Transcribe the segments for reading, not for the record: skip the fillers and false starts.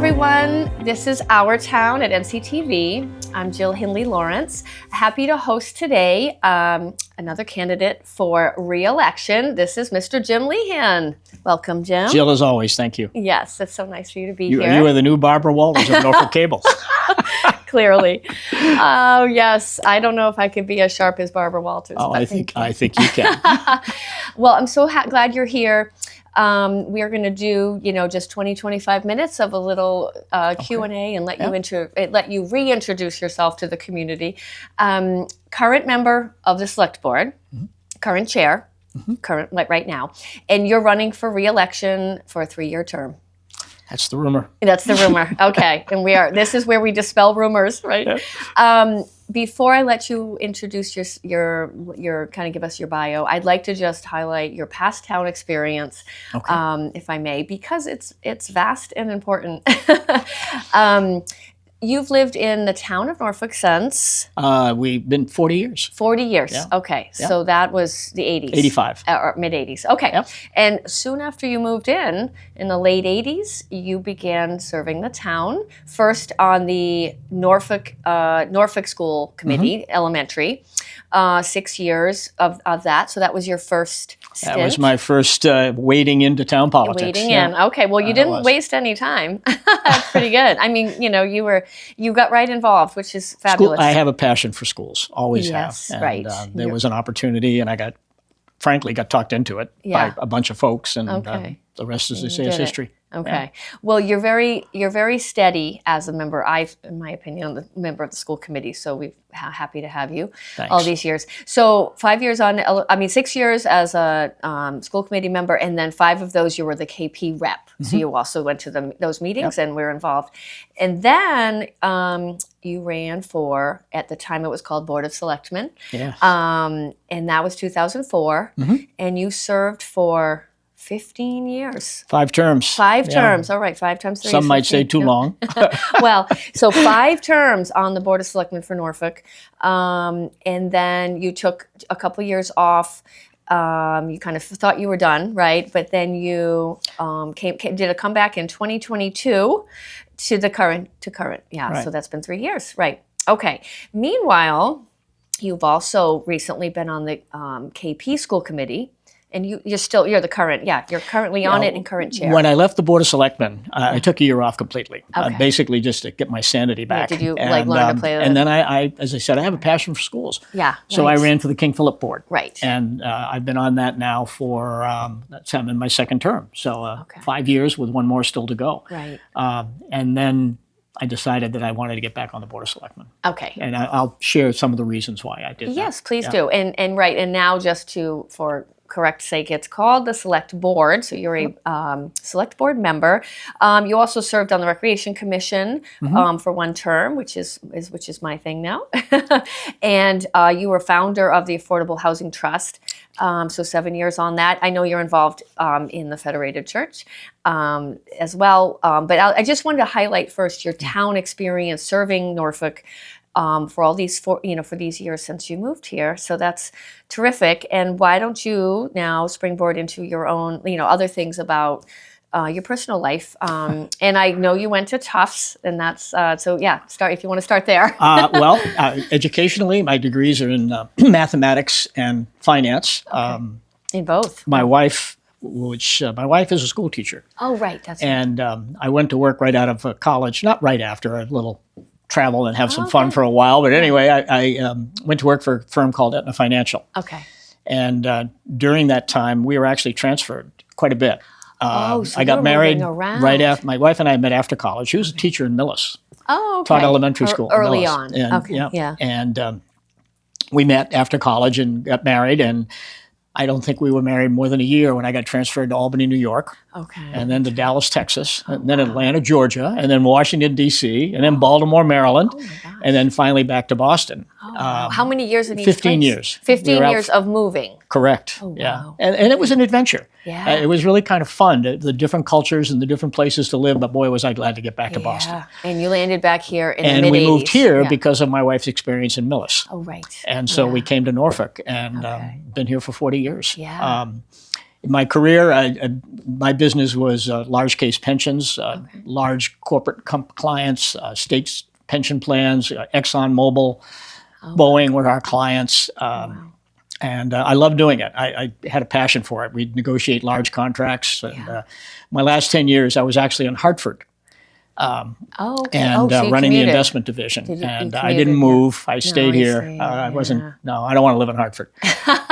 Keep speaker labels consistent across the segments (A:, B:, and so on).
A: everyone. This is Our Town at NCTV. I'm Jill Hindley Lawrence. Happy to host today another candidate for re-election. This is Mr. Jim Lehan. Welcome, Jim.
B: Jill, as always, thank you.
A: Yes, it's so nice for you to be here.
B: You are the new Barbara Walters of Norfolk Cable.
A: Clearly. Oh, yes. I don't know if I could be as sharp as Barbara Walters.
B: Oh, I think you can.
A: Well, I'm so glad you're here. We are going to do, just 20, 25 minutes of a little Q&A and let you reintroduce yourself to the community. Current member of the select board, current chair, current right now, and you're running for re-election for a 3-year term.
B: That's the rumor.
A: That's the rumor. Okay. And this is where we dispel rumors, right? Yeah. Before I let you introduce your kind of give us your bio, I'd like to just highlight your past town experience, if I may, because it's vast and important. You've lived in the town of Norfolk since?
B: We've been 40 years.
A: 40 years.
B: Yeah.
A: Okay.
B: Yeah.
A: So that was the 80s.
B: 85.
A: Or mid-80s. Okay.
B: Yep.
A: And soon after you moved in the late 80s, you began serving the town, first on the Norfolk School Committee, elementary, 6 years of that. So that was your first stint?
B: That was my first wading into town politics.
A: Wading in. Okay. Well, you didn't waste any time. That's pretty good. I mean, you got right involved, which is fabulous.
B: I have a passion for schools, always have. And,
A: right.
B: There was an opportunity, and I got talked into it by a bunch of folks, and the rest, as they say, is history.
A: Okay.
B: Yeah.
A: Well, you're very steady as a member. In my opinion, a member of the school committee. So we're happy to have you.
B: Thanks.
A: All these years. So 6 years as a school committee member, and then 5 of those you were the KP rep. So you also went to those meetings and were involved. And then you ran for, at the time it was called Board of Selectmen.
B: Yeah.
A: And that was 2004. And you served for 15 years.
B: 5 terms.
A: 5 terms. All right, 5 times 3.
B: Some might say too long.
A: Well, so 5 terms on the Board of Selectmen for Norfolk. And then you took a couple years off. You kind of thought you were done, right? But then you did a comeback in 2022 to current. Yeah,
B: right.
A: So that's been 3 years. Right. Okay. Meanwhile, you've also recently been on the KP school committee. And you're the current, you're currently on it and current chair.
B: When I left the Board of Selectmen, I took a year off completely, basically just to get my sanity back.
A: Yeah, did you learn to play?
B: And then I, as I said, I have a passion for schools.
A: Yeah.
B: So I ran for the King Philip Board.
A: Right.
B: And I've been on that now for, I'm in my 2nd term. So 5 years with 1 more still to go.
A: Right.
B: And then I decided that I wanted to get back on the Board of Selectmen.
A: Okay.
B: And I'll share some of the reasons why I did that.
A: Yes, please do. And now just for correct sake, it's called the Select Board. So you're a Select Board member. You also served on the Recreation Commission for 1 term, which is my thing now. And you were founder of the Affordable Housing Trust. So 7 years on that. I know you're involved in the Federated Church as well. But I just wanted to highlight first your town experience serving Norfolk for all these for these years since you moved here. So that's terrific. And why don't you now springboard into your own, other things about your personal life? And I know you went to Tufts, and that's start if you want to start there.
B: Educationally, my degrees are in mathematics and finance.
A: In both.
B: My wife is a school teacher.
A: Oh, right. That's
B: and I went to work right out of college, not right after, a little travel and have some fun for a while. But anyway, I went to work for a firm called Aetna Financial.
A: Okay.
B: And during that time, we were actually transferred quite a bit.
A: So
B: I got married
A: right
B: after. My wife and I met after college. She was a teacher in Millis.
A: Oh, okay.
B: Taught elementary school
A: early
B: Millis.
A: on.
B: And,
A: Yeah.
B: And we met after college and got married. And I don't think we were married more than a year when I got transferred to Albany, New York.
A: Okay.
B: And then to Dallas, Texas, and then Atlanta, Georgia, and then Washington, D.C., and then Baltimore, Maryland, and then finally back to Boston.
A: How many years in each
B: 15
A: place?
B: years.
A: 15 years of moving.
B: Correct.
A: Oh,
B: yeah.
A: wow.
B: And it was an adventure.
A: Yeah.
B: It was really kind of fun, the different cultures and the different places to live, but boy, was I glad to get back to Boston.
A: And you landed back here in the mid-80s.
B: And we moved here because of my wife's experience in Millis.
A: Oh, right.
B: And so we came to Norfolk and been here for 40 years.
A: Yeah.
B: In my career, my business was large case pensions, large corporate clients, states pension plans, ExxonMobil, Boeing were our clients. And I love doing it. I had a passion for it. We'd negotiate large contracts. And, my last 10 years, I was actually in Hartford.
A: Okay.
B: And
A: So you
B: running the
A: commuted.
B: investment division.
A: You
B: and I
A: commuted,
B: didn't move. I
A: No,
B: stayed
A: I
B: here.
A: see.
B: I
A: Yeah.
B: wasn't, no, I don't want to live in Hartford.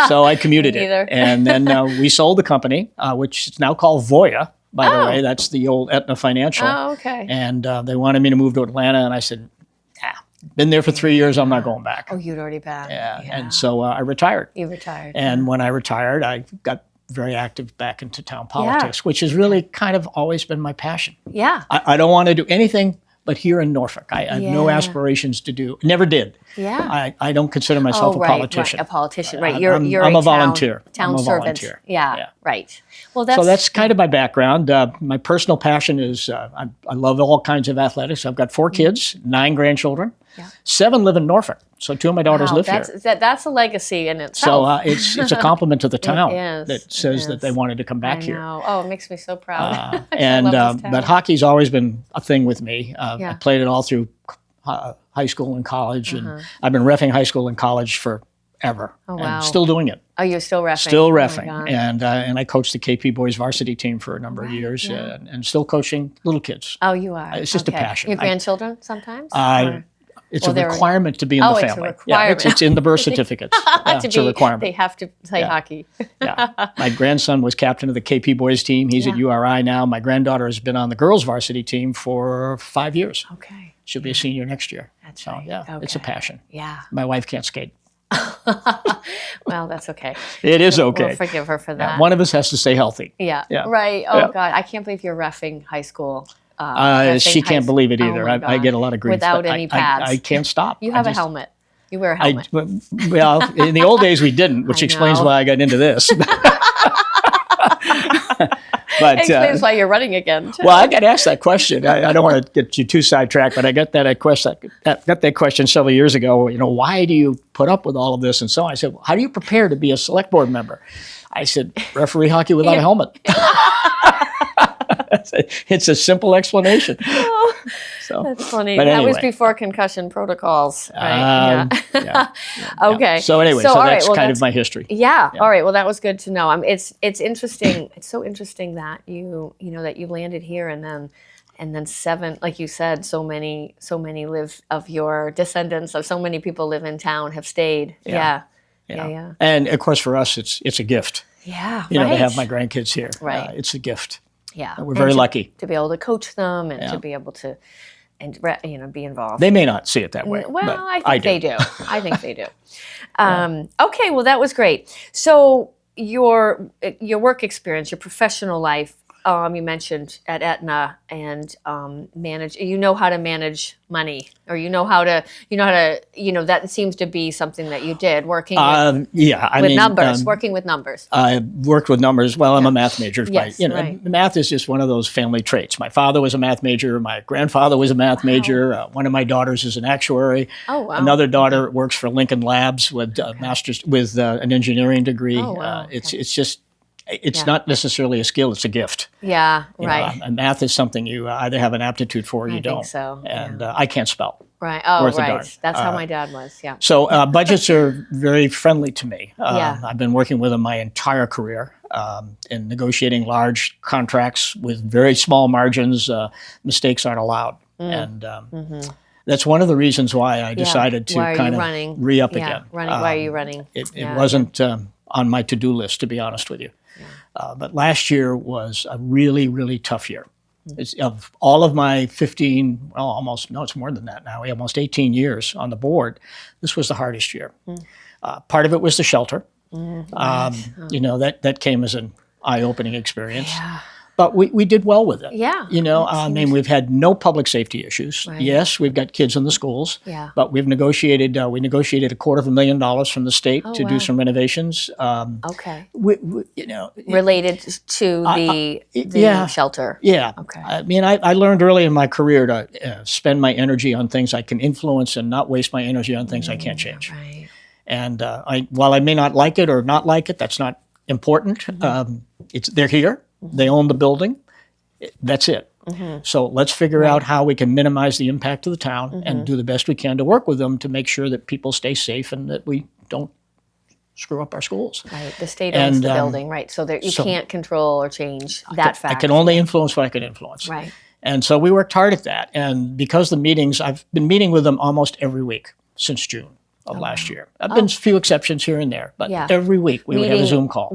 B: So I commuted
A: Me
B: it.
A: neither.
B: And then we sold the company, which is now called Voya, by the way. That's the old Aetna Financial.
A: Oh, okay.
B: And they wanted me to move to Atlanta. And I said, been there for 3 years. I'm not going back.
A: Oh, you'd already been.
B: Yeah. And so I retired.
A: You retired.
B: And when I retired, I got very active back into town politics, which has really kind of always been my passion.
A: Yeah.
B: I don't want to do anything but here in Norfolk. I have no aspirations to do, never did.
A: Yeah.
B: I don't consider myself a politician.
A: Right, a politician, right.
B: I'm
A: You're
B: a
A: a
B: volunteer.
A: Town
B: I'm a
A: servant.
B: volunteer.
A: Yeah, right. Well,
B: So that's kind of my background. My personal passion is I love all kinds of athletics. I've got 4 kids, 9 grandchildren. 7 live in Norfolk. So 2 of my daughters live here.
A: That's a legacy in
B: So
A: itself.
B: it's a compliment to the town
A: is.
B: that says that they wanted to come back
A: I
B: here.
A: know. Oh, it makes me so proud.
B: And
A: love this town.
B: but hockey's always been a thing with me. I
A: Yeah.
B: played it all through high school and college, and I've been reffing high school and college forever.
A: Oh, wow.
B: And still doing it.
A: Oh, you're still reffing.
B: Still
A: Oh, my
B: reffing,
A: God.
B: and I coached the KP boys varsity team for a number of years, and still coaching little kids.
A: Oh, you are.
B: It's just a passion.
A: Your grandchildren sometimes?
B: It's
A: Well,
B: a requirement to be in the
A: it's a
B: family.
A: requirement.
B: It's in the birth certificates. It's a requirement.
A: They have to play hockey.
B: My grandson was captain of the KP boys team. He's at URI now. My granddaughter has been on the girls varsity team for 5 years.
A: Okay.
B: She'll be a senior next year.
A: That's
B: So
A: right.
B: yeah, it's a
A: Okay.
B: passion.
A: Yeah.
B: My wife can't skate.
A: Well, that's okay.
B: It is okay.
A: We'll forgive her for that.
B: One of us has to stay healthy.
A: Yeah.
B: Yeah.
A: Right. Oh,
B: Yeah.
A: God. I can't believe you're reffing high school. Reffing
B: She
A: high
B: can't believe it
A: oh
B: either.
A: my
B: I
A: God.
B: get a lot of grief.
A: Without
B: but
A: any pads.
B: I can't stop.
A: You have
B: I
A: a
B: just-
A: helmet. You wear a helmet.
B: Well, in the old days we didn't, which
A: I
B: explains
A: know.
B: why I got into this. But
A: Explains why you're running again. Too.
B: well, I got asked that question. I don't want to get you too sidetracked, but I got that question several years ago. You know, why do you put up with all of this? And so I said, well, how do you prepare to be a select board member? I said, referee hockey without a helmet. It's a simple explanation. So
A: That's funny.
B: But
A: That was
B: anyway.
A: before concussion protocols, right?
B: yeah.
A: Okay.
B: So anyway,
A: all right,
B: that's
A: well,
B: kind of my history.
A: Yeah. All right. Well, that was good to know. It's interesting. It's so interesting that you that you landed here and then 7, like you said, so many live of your descendants of so many people live in town have stayed. Yeah. Yeah.
B: And of course, for us, it's a gift.
A: Yeah.
B: You know,
A: right.
B: to have my grandkids here.
A: Right.
B: It's a gift.
A: Yeah.
B: We're very lucky.
A: to be able to coach them and to be able to be involved.
B: They may not see it that way.
A: Well,
B: but
A: I think they do. I think they do. Okay, well, that was great. So your work experience, your professional life, you mentioned at Aetna and manage. You know how to manage money, or that seems to be something that you did working with numbers. Working with numbers.
B: I worked with numbers. Well, I'm a math major.
A: Yes,
B: and math is just one of those family traits. My father was a math major. My grandfather was a math major. One of my daughters is an actuary.
A: Oh, wow.
B: Another daughter works for Lincoln Labs with masters with an engineering degree.
A: Oh, wow.
B: It's just. It's not necessarily a skill; it's a gift.
A: Yeah,
B: You
A: right.
B: know, and math is something you either have an aptitude for or you
A: think
B: don't.
A: so,
B: And I can't spell.
A: Right. Oh,
B: worth a
A: right.
B: darn.
A: That's how my dad was. Yeah.
B: So budgets are very friendly to me.
A: Yeah.
B: I've been working with them my entire career in negotiating large contracts with very small margins. Mistakes aren't allowed. And that's one of the reasons why I decided to kind of re-up again.
A: Why are you running?
B: It wasn't on my to-do list, to be honest with you. But last year was a really, really tough year. Of all of my 15, well, almost, no, it's more than that now, almost 18 years on the board, this was the hardest year. Part of it was the shelter. You know, that came as an eye-opening experience. Yeah. But we did well with it.
A: Yeah.
B: You know, I mean, we've had no public safety issues.
A: Right.
B: Yes, we've got kids in the schools.
A: Yeah.
B: But we've negotiated $250,000 from the state to do some renovations.
A: Okay.
B: You know,
A: Related to the shelter.
B: Yeah.
A: Okay.
B: I mean, I learned early in my career to spend my energy on things I can influence and not waste my energy on things I can't change.
A: Right.
B: And while I may not like it or not like it, that's not important. They're here. They own the building. That's it. So let's figure out how we can minimize the impact to the town and do the best we can to work with them to make sure that people stay safe and that we don't screw up our schools.
A: Right. The state owns the building, right? So that you can't control or change that fact.
B: I can only influence what I can influence.
A: Right.
B: And so we worked hard at that. And because the meetings, I've been meeting with them almost every week since June of last year. I've been a few exceptions here and there, but every week we would have a Zoom call.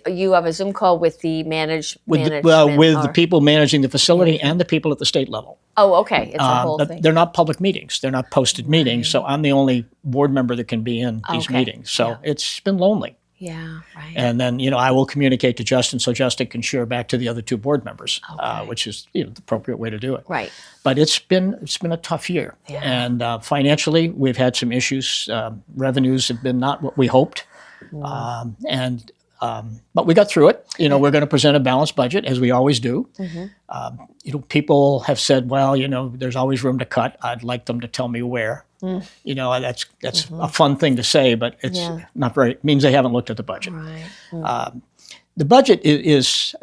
A: You have a Zoom call with the management?
B: With the people managing the facility and the people at the state level.
A: Oh, okay. It's a whole thing.
B: They're not public meetings. They're not posted meetings. So I'm the only board member that can be in these meetings. So it's been lonely.
A: Yeah, right.
B: And then, I will communicate to Justin so Justin can share back to the other two board members, which is the appropriate way to do it.
A: Right.
B: But it's been a tough year. Yeah. And financially, we've had some issues. Revenues have been not what we hoped. But we got through it. We're going to present a balanced budget, as we always do. People have said, well, there's always room to cut. I'd like them to tell me where. That's a fun thing to say, but it's not very. It means they haven't looked at the budget.
A: Right.
B: The budget is.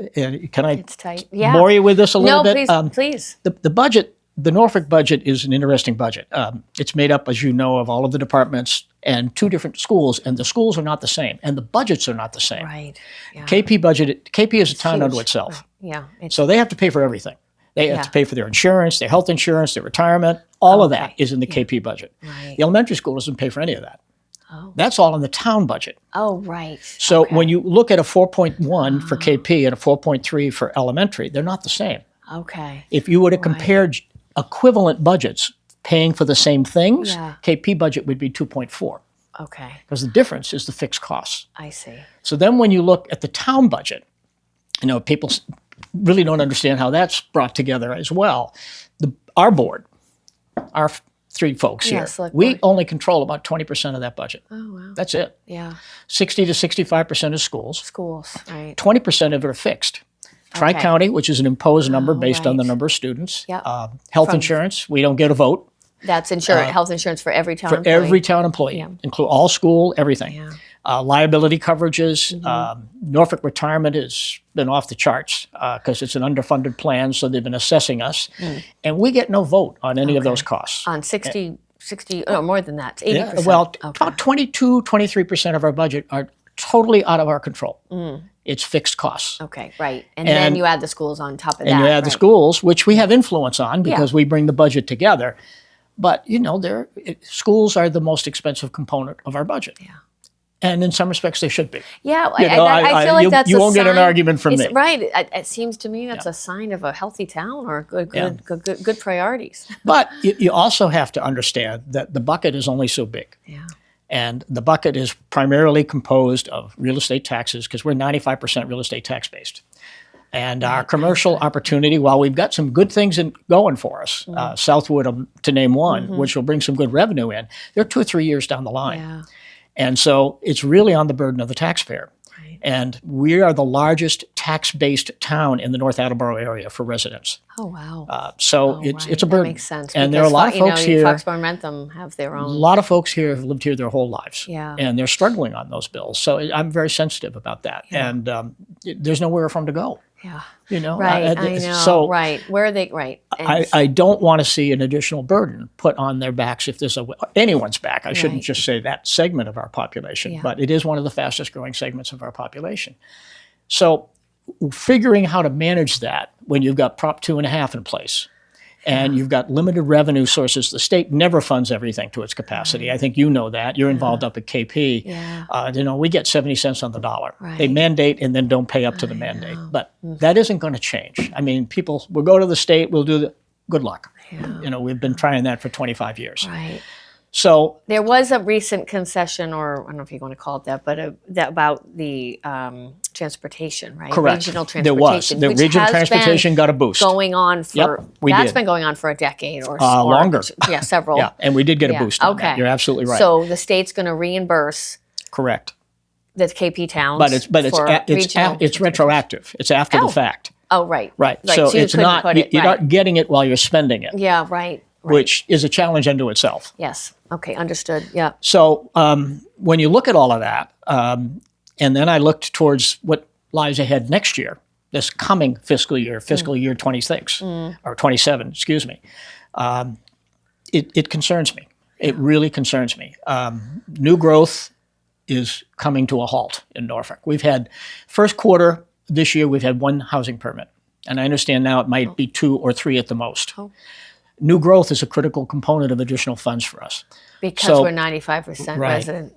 B: Can I
A: It's tight. Yeah.
B: bore you with this a little bit?
A: No, please.
B: The budget, the Norfolk budget, is an interesting budget. It's made up, as you know, of all of the departments and two different schools, and the schools are not the same, and the budgets are not the same.
A: Right. Yeah.
B: KP is a town unto itself.
A: Yeah.
B: So they have to pay for everything. They have to pay for their insurance, their health insurance, their retirement. All of that is in the KP budget.
A: Right.
B: The elementary school doesn't pay for any of that.
A: Oh.
B: That's all in the town budget.
A: Oh, right.
B: So when you look at a 4.1 for KP and a 4.3 for elementary, they're not the same.
A: Okay.
B: If you were to compare equivalent budgets paying for the same things, KP budget would be 2.4.
A: Okay.
B: Because the difference is the fixed costs.
A: I see.
B: So then when you look at the town budget, people really don't understand how that's brought together as well. Our board, our three folks here, we only control about 20% of that budget.
A: Oh, wow.
B: That's it.
A: Yeah.
B: 60 to 65% is schools.
A: Schools, right.
B: 20% of it are fixed. Tri-county, which is an imposed number based on the number of students.
A: Yep.
B: Health insurance, we don't get a vote.
A: That's insurance, health insurance for every town employee.
B: Every town employee, include all school, everything.
A: Yeah.
B: Liability coverages, Norfolk retirement has been off the charts because it's an underfunded plan, so they've been assessing us. And we get no vote on any of those costs.
A: On 60, more than that, 80%.
B: Well, about 22, 23% of our budget are totally out of our control. It's fixed costs.
A: Okay, right. And then you add the schools on top of that.
B: And you add the schools, which we have influence on because we bring the budget together. But, schools are the most expensive component of our budget. Yeah. And in some respects, they should be.
A: Yeah, I feel like that's
B: you won't get an argument from me.
A: Right. It seems to me that's a sign of a healthy town or good priorities.
B: But you also have to understand that the bucket is only so big.
A: Yeah.
B: And the bucket is primarily composed of real estate taxes because we're 95% real estate tax based. And our commercial opportunity, while we've got some good things going for us, Southwood to name one, which will bring some good revenue in, they're 2 or 3 years down the line.
A: Yeah.
B: And so it's really on the burden of the taxpayer.
A: Right.
B: And we are the largest tax-based town in the North Attleboro area for residents.
A: Oh, wow.
B: It's a burden.
A: That makes sense.
B: And there are a lot of folks here.
A: Foxborough and Rentham have their own.
B: A lot of folks here have lived here their whole lives.
A: Yeah.
B: And they're struggling on those bills. So I'm very sensitive about that. Yeah. And there's nowhere for them to go.
A: Yeah.
B: Right.
A: I know.
B: So
A: right. Where are they? Right.
B: I don't want to see an additional burden put on their backs if there's anyone's back. I shouldn't just say that segment of our population, but it is one of the fastest growing segments of our population. So figuring how to manage that when you've got Prop 2.5 in place and you've got limited revenue sources. The state never funds everything to its capacity. I think you know that. You're involved up at KP.
A: Yeah.
B: We get 70 cents on the dollar.
A: Right.
B: They mandate and then don't pay up to the mandate. But that isn't going to change. I mean, people will go to the state, we'll do good luck. Yeah. We've been trying that for 25 years.
A: Right.
B: So
A: there was a recent concession, or I don't know if you want to call it that, but about the transportation, right?
B: Correct.
A: Regional transportation.
B: There was. The regional transportation got a boost.
A: Going on for that's been going on for a decade or
B: longer.
A: Yeah, several.
B: Yeah, and we did get a boost on that. You're absolutely right.
A: So the state's going to reimburse.
B: Correct.
A: The KP towns.
B: But it's retroactive. It's after the fact.
A: Oh, right.
B: Right. So it's not you're not getting it while you're spending it.
A: Yeah, right.
B: Which is a challenge unto itself.
A: Yes. Okay, understood. Yeah.
B: So when you look at all of that, And then I looked towards what lies ahead next year, this coming fiscal year 26 or 27, excuse me. It concerns me. It really concerns me. New growth is coming to a halt in Norfolk. We've had first quarter this year, we've had one housing permit. And I understand now it might be 2 or 3 at the most. New growth is a critical component of additional funds for us.
A: Because we're 95% resident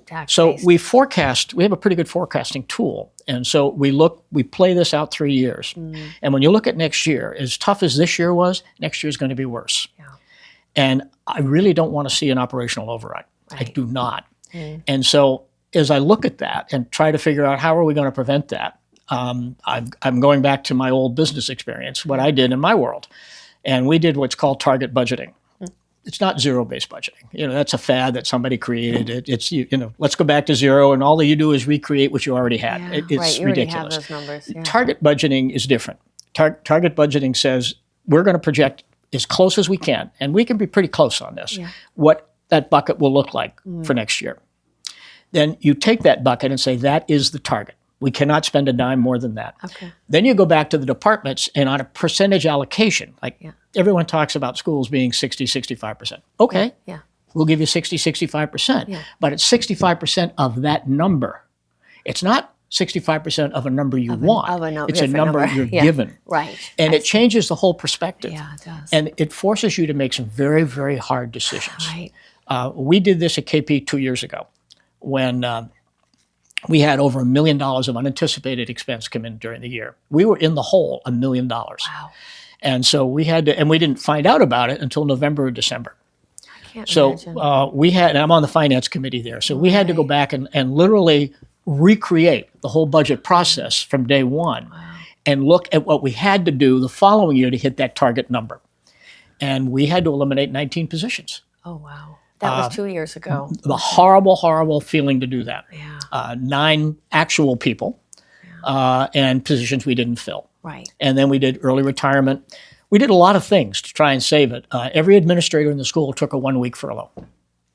A: tax
B: So
A: based.
B: we have a pretty good forecasting tool. And so we play this out 3 years. And when you look at next year, as tough as this year was, next year is going to be worse. And I really don't want to see an operational override. I do not. And so as I look at that and try to figure out how are we going to prevent that, I'm going back to my old business experience, what I did in my world. And we did what's called target budgeting. It's not zero-based budgeting. That's a fad that somebody created. It's let's go back to zero, and all that you do is recreate what you already had. It's
A: you
B: ridiculous.
A: already have those numbers.
B: Target budgeting is different. Target budgeting says we're going to project as close as we can, and we can be pretty close on this, what that bucket will look like for next year. Then you take that bucket and say that is the target. We cannot spend a dime more than that. Then you go back to the departments and on a percentage allocation, everyone talks about schools being 60, 65%. Okay, we'll give you 60, 65%. But it's 65% of that number. It's not 65% of a number you want. It's a number you're given. And it changes the whole perspective.
A: It does.
B: And it forces you to make some very, very hard decisions. We did this at KP 2 years ago when we had over $1 million of unanticipated expense come in during the year. We were in the hole $1 million.
A: Wow.
B: And so we had to, and we didn't find out about it until November or December.
A: I can't imagine.
B: We had, and I'm on the finance committee there, so we had to go back and literally recreate the whole budget process from day one and look at what we had to do the following year to hit that target number. And we had to eliminate 19 positions.
A: Oh, wow. That was 2 years ago.
B: The horrible, horrible feeling to do that. 9 actual people and positions we didn't fill. And then we did early retirement. We did a lot of things to try and save it. Every administrator in the school took a 1-week furlough.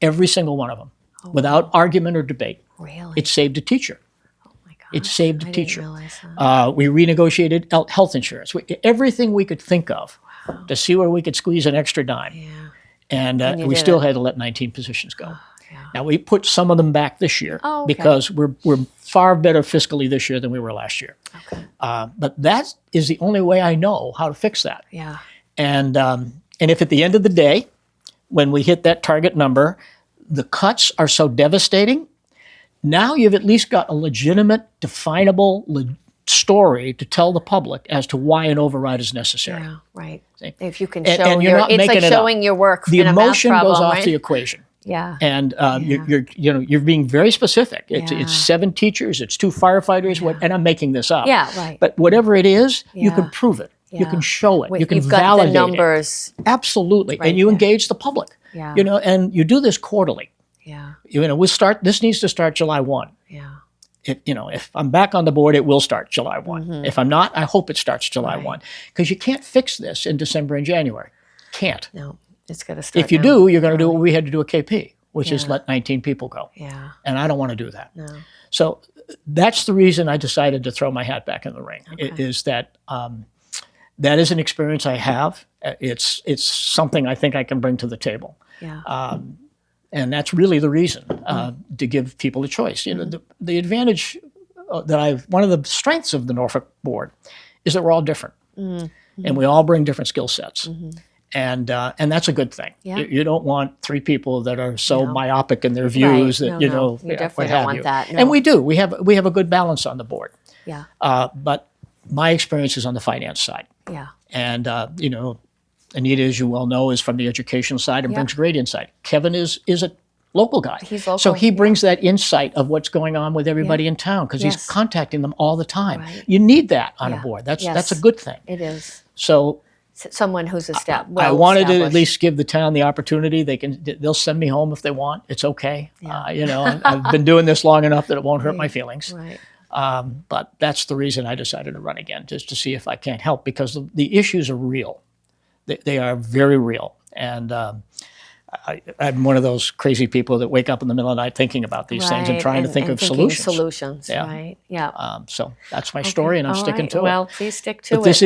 B: Every single one of them, without argument or debate.
A: Really?
B: It saved a teacher.
A: Oh my gosh.
B: It saved a
A: I
B: teacher.
A: didn't realize that.
B: We renegotiated health insurance. Everything we could think of to see where we could squeeze an extra dime. And we still had to let 19 positions go. Now, we put some of them back this year because we're far better fiscally this year than we were last year. But that is the only way I know how to fix that. And if at the end of the day, when we hit that target number, the cuts are so devastating, now you've at least got a legitimate, definable story to tell the public as to why an override is necessary. See?
A: If you can
B: And
A: show
B: you're not
A: it's
B: making
A: like
B: it
A: showing
B: up.
A: your work
B: The
A: in a math
B: emotion
A: problem,
B: goes off
A: right?
B: the equation. And
A: Yeah.
B: you're being very specific. It's 7 teachers, it's 2 firefighters, and I'm making this up. But whatever it is, you can prove it. You can show it. You can
A: You've got
B: validate
A: the numbers.
B: it. Absolutely. And you engage the public. And you do this quarterly. This needs to start July 1. If I'm back on the board, it will start July 1. If I'm not, I hope it starts July 1. Because you can't fix this in December and January. Can't.
A: No, it's got to start
B: If you
A: now.
B: do, you're going to do what we had to do at KP, which is let 19 people go. And I don't want to do that.
A: No.
B: So that's the reason I decided to throw my hat back in the ring, is that that is an experience I have. It's something I think I can bring to the table. And that's really the reason to give people a choice. The advantage one of the strengths of the Norfolk board is that we're all different, and we all bring different skill sets, and that's a good thing. You don't want 3 people that are so myopic in their views that
A: You definitely don't want that. No.
B: And we do. We have a good balance on the board. But my experience is on the finance side. And Anita, as you well know, is from the education side and brings great insight. Kevin is a local guy.
A: He's local.
B: So he brings that insight of what's going on with everybody in town because he's contacting them all the time. You need that on a board. That's a good thing.
A: It is.
B: So
A: Someone who's
B: I wanted to at least give the town the opportunity. They'll send me home if they want. It's okay. I've been doing this long enough that it won't hurt my feelings. But that's the reason I decided to run again, just to see if I can't help, because the issues are real. They are very real. And I'm one of those crazy people that wake up in the middle of the night thinking about these things and trying to think of
A: thinking
B: solutions.
A: Solutions,
B: Yeah.
A: right? Yeah.
B: So that's my story, and I'm sticking to it.
A: Well, please stick to
B: But
A: it.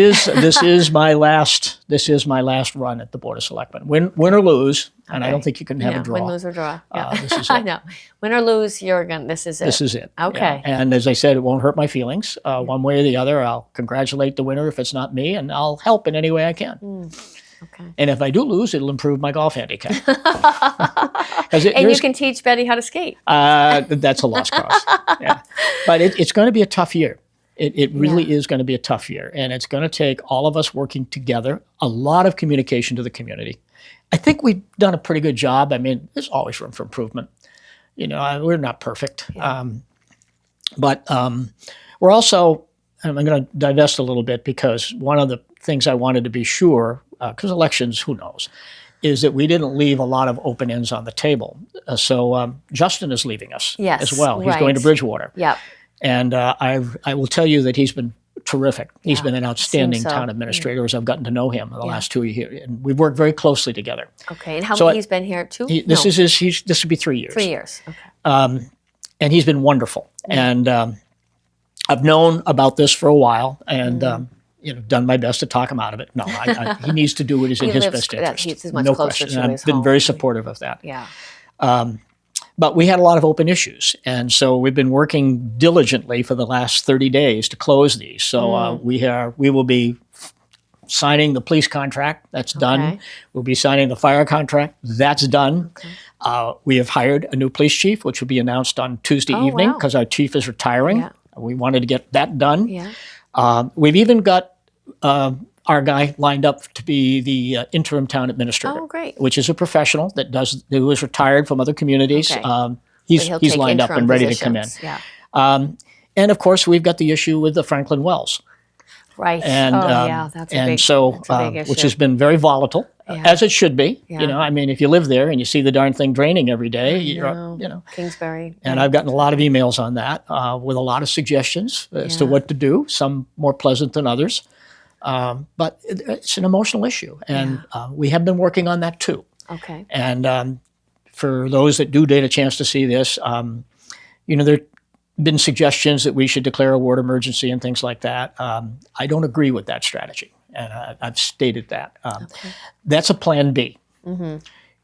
B: this is my last run at the Board of Selectmen. Win or lose, and I don't think you can have a draw.
A: Win, lose, or draw. Yeah.
B: This is it.
A: I know. Win or lose, this is it.
B: This is it.
A: Okay.
B: Yeah. And as I said, it won't hurt my feelings one way or the other. I'll congratulate the winner if it's not me, and I'll help in any way I can.
A: Okay.
B: And if I do lose, it'll improve my golf handicap.
A: And you can teach Betty how to skate.
B: That's a lost cause. Yeah. But it's going to be a tough year. It really is going to be a tough year. And it's going to take all of us working together, a lot of communication to the community. I think we've done a pretty good job. I mean, there's always room for improvement. We're not perfect.
A: Yeah.
B: But we're also, I'm going to divest a little bit because one of the things I wanted to be sure, because elections, who knows, is that we didn't leave a lot of open ends on the table. So Justin is leaving us as well. He's going to Bridgewater.
A: Yep.
B: And I will tell you that he's been terrific. He's been an outstanding town administrator as I've gotten to know him in the last 2 years. And we've worked very closely together.
A: Okay. And how long he's been here?
B: This will be 3 years.
A: 3 years. Okay.
B: And he's been wonderful. And I've known about this for a while and done my best to talk him out of it. No, he needs to do what is in his best interest.
A: He's much
B: no
A: closer
B: question.
A: to
B: And
A: his
B: I've been
A: home.
B: very supportive of that.
A: Yeah.
B: But we had a lot of open issues. And so we've been working diligently for the last 30 days to close these. So we will be signing the police contract. That's done. We'll be signing the fire contract. That's done. We have hired a new police chief, which will be announced on Tuesday evening because our chief is retiring.
A: Yeah.
B: We wanted to get that done.
A: Yeah.
B: We've even got our guy lined up to be the interim town administrator.
A: Oh, great.
B: Which is a professional who was retired from other communities.
A: Okay.
B: He's lined up and ready to come in.
A: Yeah.
B: And of course, we've got the issue with the Franklin Wells.
A: Right.
B: And,
A: that's a big issue.
B: which has been very volatile, as it should be.
A: Yeah.
B: I mean, if you live there and you see the darn thing draining every day,
A: Kingsbury.
B: And I've gotten a lot of emails on that with a lot of suggestions as to what to do, some more pleasant than others. But it's an emotional issue, and we have been working on that too.
A: Okay.
B: And for those that do get a chance to see this, there have been suggestions that we should declare a ward emergency and things like that. I don't agree with that strategy, and I've stated that. That's a plan B. Mm-hmm.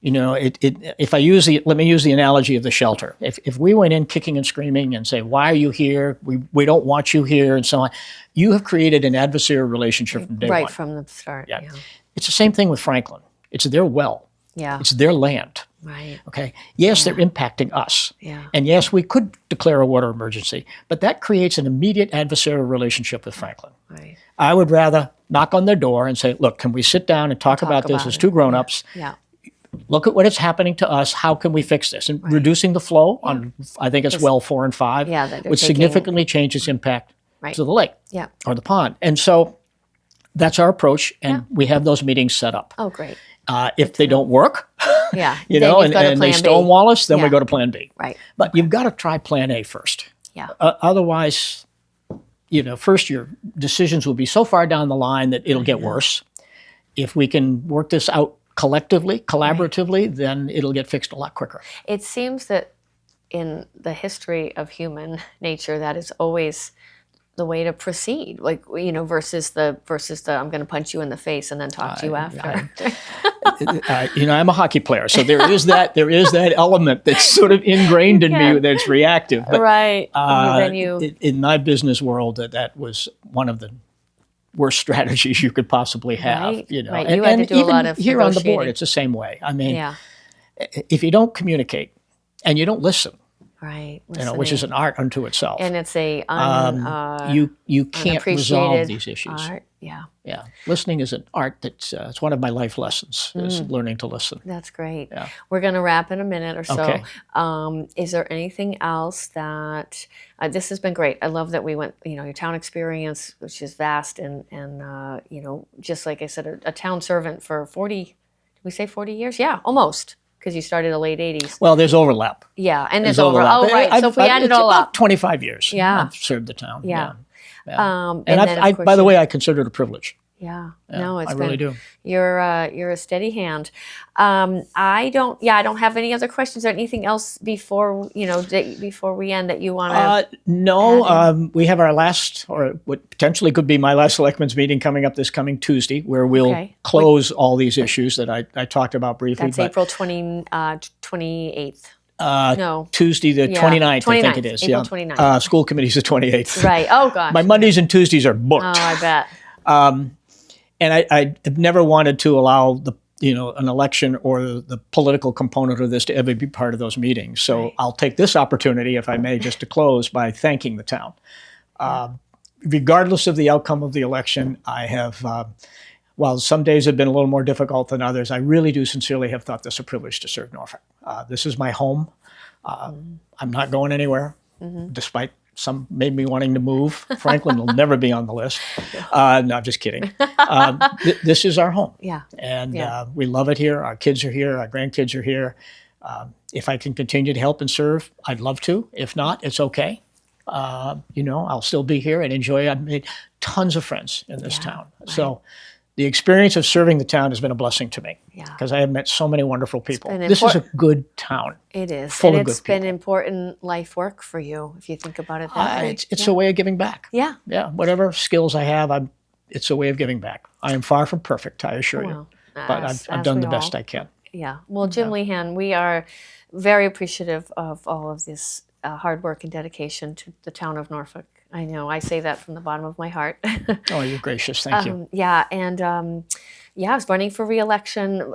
B: Let me use the analogy of the shelter. If we went in kicking and screaming and say, why are you here? We don't want you here, and so on. You have created an adversarial relationship from day one.
A: Right from the start. Yeah.
B: It's the same thing with Franklin. It's their well.
A: Yeah.
B: It's their land.
A: Right.
B: Okay. Yes, they're impacting us.
A: Yeah.
B: And yes, we could declare a water emergency, but that creates an immediate adversarial relationship with Franklin.
A: Right.
B: I would rather knock on their door and say, look, can we sit down and talk about this as two grown-ups?
A: Yeah.
B: Look at what is happening to us. How can we fix this? And reducing the flow on, I think it's well 4 and 5, would significantly change its impact to the lake or the pond. And so that's our approach, and we have those meetings set up.
A: Oh, great.
B: If they don't work,
A: and
B: they stonewall us, then we go to plan B.
A: Right.
B: But you've got to try plan A first.
A: Yeah.
B: Otherwise, first your decisions will be so far down the line that it'll get worse. If we can work this out collectively, collaboratively, then it'll get fixed a lot quicker.
A: It seems that in the history of human nature, that is always the way to proceed, versus the I'm going to punch you in the face and then talk to you after.
B: I'm a hockey player, so there is that element that's sort of ingrained in me that's reactive. But,
A: right.
B: In my business world, that was one of the worst strategies you could possibly have.
A: Right.
B: And,
A: you had to do a lot of
B: here on the board, it's the same way. I mean, if you don't communicate and you don't listen,
A: right,
B: which is an art unto itself,
A: and it's a
B: you can't resolve these issues.
A: Art. Yeah.
B: Listening is an art that's it's one of my life lessons is learning to listen.
A: That's great.
B: Yeah.
A: We're going to wrap in a minute or so.
B: Okay.
A: Is there anything else that this has been great? I love that we went. Your town experience, which is vast, and just like I said, a town servant for 40. Did we say 40 years? Yeah, almost. Because you started in the late 80s.
B: Well, there's overlap.
A: Yeah, and there's overlap. Oh, right. So if we add it all up.
B: 25 years. I've served the town.
A: Yeah.
B: And by the way, I consider it a privilege.
A: Yeah.
B: Yeah,
A: No, it's
B: I really do.
A: You're a steady hand. I don't. Yeah, I don't have any other questions or anything else before before we end that you want to.
B: No,
A: add in?
B: we have our last, or what potentially could be my last selectmen's meeting coming up this coming Tuesday, where we'll
A: Okay.
B: close all these issues that I talked about briefly.
A: That's April 28th.
B: Uh,
A: No.
B: Tuesday the
A: Yeah.
B: 29th, I think it
A: 29th,
B: is.
A: April
B: Yeah.
A: 29th.
B: School committee's the 28th.
A: Right. Oh gosh.
B: My Mondays and Tuesdays are booked.
A: Oh, I bet.
B: And I have never wanted to allow an election or the political component of this to ever be part of those meetings. So
A: Right.
B: I'll take this opportunity, if I may, just to close by thanking the town. Regardless of the outcome of the election, I have, while some days have been a little more difficult than others, I really do sincerely have thought this a privilege to serve Norfolk. This is my home. I'm not going anywhere, despite some made me wanting to move. Franklin will never be on the list. No, I'm just kidding. This is our home.
A: Yeah.
B: And
A: Yeah.
B: we love it here. Our kids are here. Our grandkids are here. If I can continue to help and serve, I'd love to. If not, it's okay. I'll still be here and enjoy it. I've made tons of friends in this town.
A: right.
B: So the experience of serving the town has been a blessing to me
A: Yeah.
B: because I have met so many wonderful people.
A: been
B: This is a good town.
A: It is.
B: Full
A: and
B: of
A: it's
B: good
A: been
B: people.
A: important life work for you, if you think about it that way.
B: It's a way of giving back.
A: Yeah.
B: Yeah, whatever skills I have, it's a way of giving back. I am far from perfect, I assure you.
A: Well,
B: But I've done the best
A: all.
B: I can.
A: Yeah. Well, Jim Lehan, we are very appreciative of all of this hard work and dedication to the town of Norfolk. I know I say that from the bottom of my heart.
B: Oh, you're gracious. Thank you.
A: Yeah, and I was running for re-election.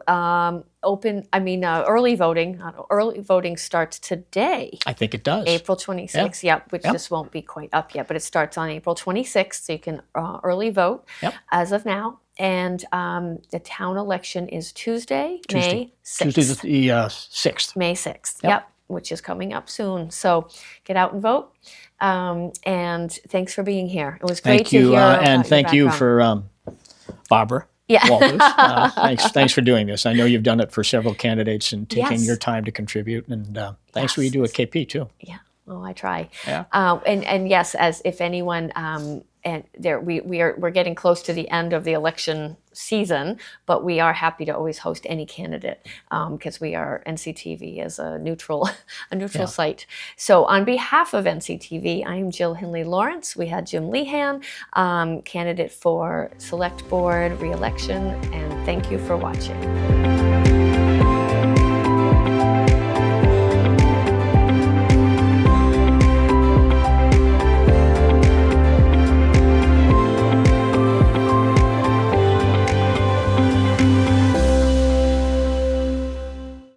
A: Early voting. Early voting starts today,
B: I think it does.
A: April 26th. Yep, which just won't be quite up yet, but it starts on April 26th, so you can early vote as of now. And the town election is Tuesday, May 6th.
B: Tuesday the 6th.
A: May 6th.
B: Yep.
A: Yep, which is coming up soon. So get out and vote. And thanks for being here. It was great
B: Thank
A: to
B: you,
A: hear.
B: and
A: about your
B: thank you
A: background.
B: for Barbara
A: Yeah.
B: Walters. Thanks for doing this. I know you've done it for several candidates and taking
A: Yes.
B: your time to contribute. And thanks for you do at KP too.
A: Yeah. Well, I try.
B: Yeah.
A: And yes, as if anyone, and we're getting close to the end of the election season, but we are happy to always host any candidate because we are NCTV as a neutral site. So on behalf of NCTV, I'm Jill Hinley Lawrence. We had Jim Lehan, candidate for Select Board re-election, and thank you for watching.